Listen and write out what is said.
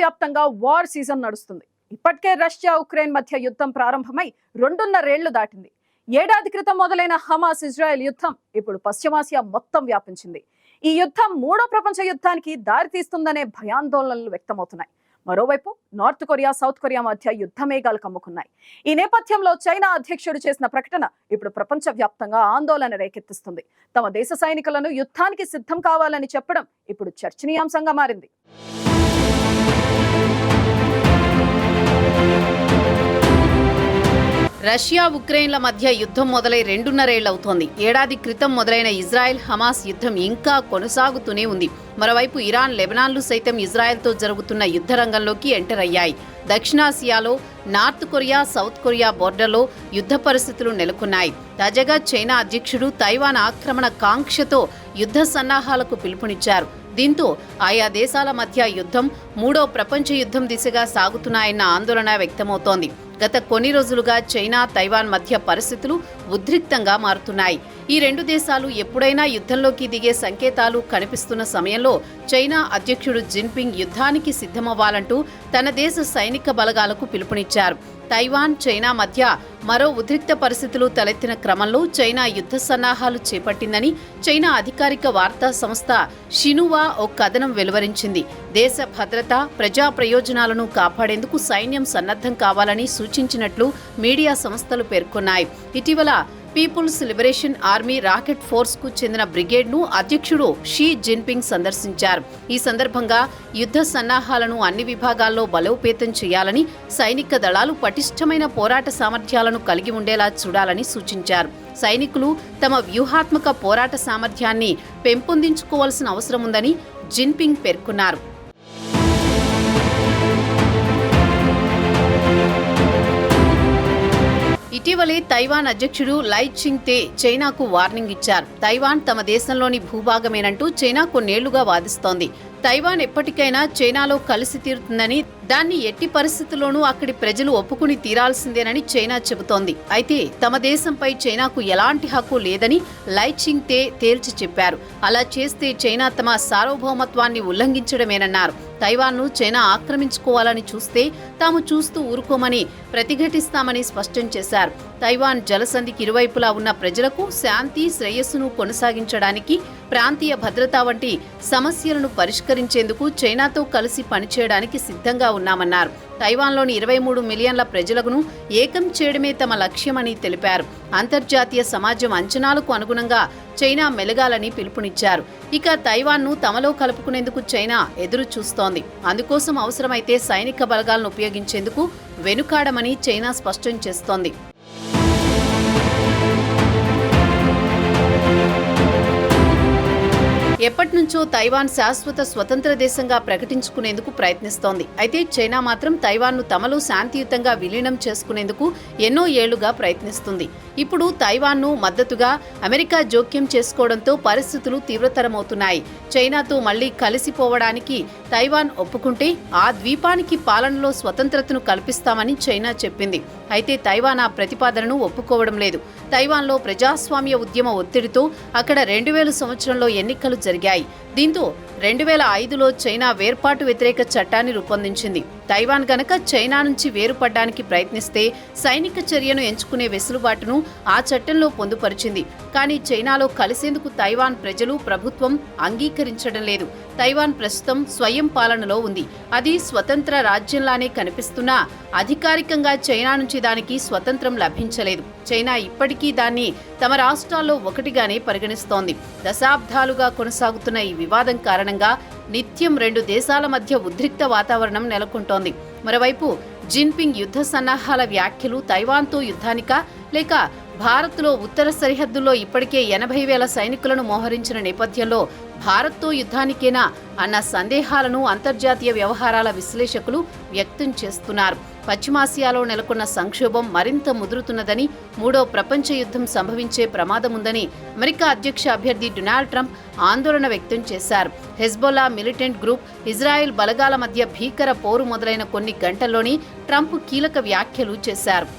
ప్రపంచవ్యాప్తంగా war season నడుస్తుంది. ఇప్పటికే రష్యా ఉక్రెయిన్ మధ్య యుద్ధం ప్రారంభమై 2.5 దాటింది. ఏడాది క్రితం మొదలైన హమాస్ ఇజ్రాయెల్ యుద్ధం ఇప్పుడు పశ్చిమాసియా మొత్తం వ్యాపించింది. ఈ యుద్ధం మూడో ప్రపంచ యుద్ధానికి దారితీస్తుందనే భయాందోళనలు వ్యక్తమవుతున్నాయి. మరోవైపు నార్త్ కొరియా సౌత్ కొరియా మధ్య యుద్ధ మేఘాలు కమ్ముకున్నాయి. ఈ నేపథ్యంలో చైనా అధ్యక్షుడు చేసిన ప్రకటన ఇప్పుడు ప్రపంచ వ్యాప్తంగా ఆందోళన రేకెత్తిస్తుంది. తమ దేశ సైనికులను యుద్ధానికి సిద్ధం కావాలని చెప్పడం ఇప్పుడు చర్చనీయాంశంగా మారింది. రష్యా ఉక్రెయిన్ల మధ్య యుద్ధం మొదలై 2.5 ఏళ్లవుతోంది. ఏడాది క్రితం మొదలైన ఇజ్రాయెల్ హమాస్ యుద్ధం ఇంకా కొనసాగుతూనే ఉంది. మరోవైపు ఇరాన్ లెబనాన్లు సైతం ఇజ్రాయెల్తో జరుగుతున్న యుద్ధ రంగంలోకి ఎంటర్ అయ్యాయి. దక్షిణాసియాలో నార్త్ కొరియా సౌత్ కొరియా బోర్డర్లో యుద్ధ పరిస్థితులు నెలకొన్నాయి. తాజాగా చైనా అధ్యక్షుడు తైవాన్ ఆక్రమణ కాంక్షతో యుద్ధ సన్నాహాలకు పిలుపునిచ్చారు. దీంతో ఆయా దేశాల మధ్య యుద్ధం మూడో ప్రపంచ యుద్ధం దిశగా సాగుతున్నాయన్న ఆందోళన వ్యక్తమవుతోంది. గత కొన్ని రోజులుగా చైనా తైవాన్ మధ్య పరిస్థితులు ఉద్రిక్తంగా మారుతున్నాయి. ఈ రెండు దేశాలు ఎప్పుడైనా యుద్ధంలోకి దిగే సంకేతాలు కనిపిస్తున్న సమయంలో చైనా అధ్యక్షుడు జిన్పింగ్ యుద్ధానికి సిద్ధమవ్వాలంటూ తన దేశ సైనిక బలగాలకు పిలుపునిచ్చారు. తైవాన్ చైనా మధ్య మరో ఉద్రిక్త పరిస్థితులు తలెత్తిన క్రమంలో చైనా యుద్ధ సన్నాహాలు చేపట్టిందని చైనా అధికారిక వార్తా సంస్థ షినువా ఓ కథనం వెలువరించింది. దేశ భద్రత ప్రజా ప్రయోజనాలను కాపాడేందుకు సైన్యం సన్నద్ధం కావాలని సూచించినట్లు మీడియా సంస్థలు పేర్కొన్నాయి. ఇటీవల people's liberation army rocket force కు చెందిన బ్రిగేడ్ ను అధ్యక్షుడు షీ జిన్పింగ్ సందర్శించారు. ఈ సందర్భంగా యుద్ధ సన్నాహాలను అన్ని విభాగాల్లో బలోపేతం చేయాలని, సైనిక దళాలు పటిష్టమైన పోరాట సామర్థ్యాలను కలిగి ఉండేలా చూడాలని సూచించారు. సైనికులు తమ వ్యూహాత్మక పోరాట సామర్థ్యాన్ని పెంపొందించుకోవాల్సిన అవసరం ఉందని జిన్పింగ్ పేర్కొన్నారు. ఇటీవలే తైవాన్ అధ్యక్షుడు లై చింగ్ తే చైనాకు వార్నింగ్ ఇచ్చారు. తైవాన్ తమ దేశంలోని భూభాగమేనంటూ చైనా కొన్నేళ్లుగా వాదిస్తోంది. తైవాన్ ఎప్పటికైనా చైనాలో కలిసి తీరుతుందని, దాన్ని ఎట్టి పరిస్థితుల్లోనూ అక్కడి ప్రజలు ఒప్పుకుని తీరాల్సిందేనని చైనా చెబుతోంది. అయితే తమ దేశంపై చైనాకు ఎలాంటి హక్కు లేదని లై చింగ్ తే తేల్చి చెప్పారు. అలా చేస్తే చైనా తమ సార్వభౌమత్వాన్ని ఉల్లంఘించడమేనన్నారు. తైవాన్ను చైనా ఆక్రమించుకోవాలని చూస్తే తాము చూస్తూ ఊరుకోమని ప్రతిఘటిస్తామని స్పష్టం చేశారు. తైవాన్ జలసంధికి ఇరువైపులా ఉన్న ప్రజలకు శాంతి శ్రేయస్సును కొనసాగించడానికి, ప్రాంతీయ భద్రత వంటి సమస్యలను పరిష్కరించేందుకు చైనాతో కలిసి పనిచేయడానికి సిద్ధంగా ఉన్నామన్నారు. తైవాన్లోని 23 మిలియన్ల ప్రజలను ఏకం చేయడమే తమ లక్ష్యమని తెలిపారు. అంతర్జాతీయ సమాజం అంచనాలకు అనుగుణంగా చైనా మెలగాలని పిలుపునిచ్చారు. ఇక తైవాన్ను తమలో కలుపుకునేందుకు చైనా ఎదురు చూస్తోంది. అందుకోసం అవసరమైతే సైనిక బలగాలను ఉపయోగించేందుకు వెనుకాడమని చైనా స్పష్టం చేస్తోంది. ఎప్పటినుంచో తైవాన్ శాశ్వత స్వతంత్ర దేశంగా ప్రకటించుకునేందుకు ప్రయత్నిస్తోంది. అయితే చైనా మాత్రం తైవాన్ను తమలో శాంతియుతంగా విలీనం చేసుకునేందుకు ఎన్నో ఏళ్లుగా ప్రయత్నిస్తుంది. ఇప్పుడు తైవాన్ను మద్దతుగా అమెరికా జోక్యం చేసుకోవడంతో పరిస్థితులు తీవ్రతరమవుతున్నాయి. చైనాతో మళ్లీ కలిసిపోవడానికి తైవాన్ ఒప్పుకుంటే ఆ ద్వీపానికి పాలనలో స్వతంత్రతను కల్పిస్తామని చైనా చెప్పింది. అయితే తైవాన్ ఆ ప్రతిపాదనను ఒప్పుకోవడం లేదు. తైవాన్లో ప్రజాస్వామ్య ఉద్యమ ఒత్తిడితో అక్కడ 2000 సంవత్సరంలో ఎన్నికలు జరిగాయి. దీంతో 2005లో చైనా వేర్పాటు వ్యతిరేక చట్టాన్ని రూపొందించింది. తైవాన్ గనక చైనా నుంచి వేరుపడ్డానికి ప్రయత్నిస్తే సైనిక చర్యను ఎంచుకునే వెసులుబాటును ఆ చట్టంలో పొందుపరిచింది. కానీ చైనాలో కలిసేందుకు తైవాన్ ప్రజలు ప్రభుత్వం అంగీకరించడం లేదు. తైవాన్ ప్రస్తుతం స్వయం పాలనలో ఉంది. అది స్వతంత్ర రాజ్యంలానే కనిపిస్తున్నా అధికారికంగా చైనా నుంచి దానికి స్వతంత్రం లభించలేదు. చైనా ఇప్పటికీ దాన్ని తమ రాష్ట్రాల్లో ఒకటిగానే పరిగణిస్తోంది. దశాబ్దాలుగా కొనసాగుతున్న ఈ వివాదం కారణంగా నిత్యం 2 దేశాల మధ్య ఉద్రిక్త వాతావరణం నెలకొంటోంది. మరోవైపు జిన్పింగ్ యుద్ధ సన్నాహాల వ్యాఖ్యలు తైవాన్తో యుద్ధానికా లేక భారత్లో ఉత్తర సరిహద్దుల్లో ఇప్పటికే 80,000 సైనికులను మోహరించిన నేపథ్యంలో భారత్తో యుద్ధానికేనా అన్న సందేహాలను అంతర్జాతీయ వ్యవహారాల విశ్లేషకులు వ్యక్తం చేస్తున్నారు. పశ్చిమాసియాలో నెలకొన్న సంక్షోభం మరింత ముదురుతున్నదని, మూడో ప్రపంచ యుద్ధం సంభవించే ప్రమాదముందని అమెరికా అధ్యక్ష అభ్యర్థి డొనాల్డ్ ట్రంప్ ఆందోళన వ్యక్తం చేశారు. హెజ్బొల్లా మిలిటెంట్ గ్రూప్, ఇజ్రాయెల్ బలగాల మధ్య భీకర పోరు మొదలైన కొన్ని గంటల్లోనే ట్రంప్ కీలక వ్యాఖ్యలు చేశారు.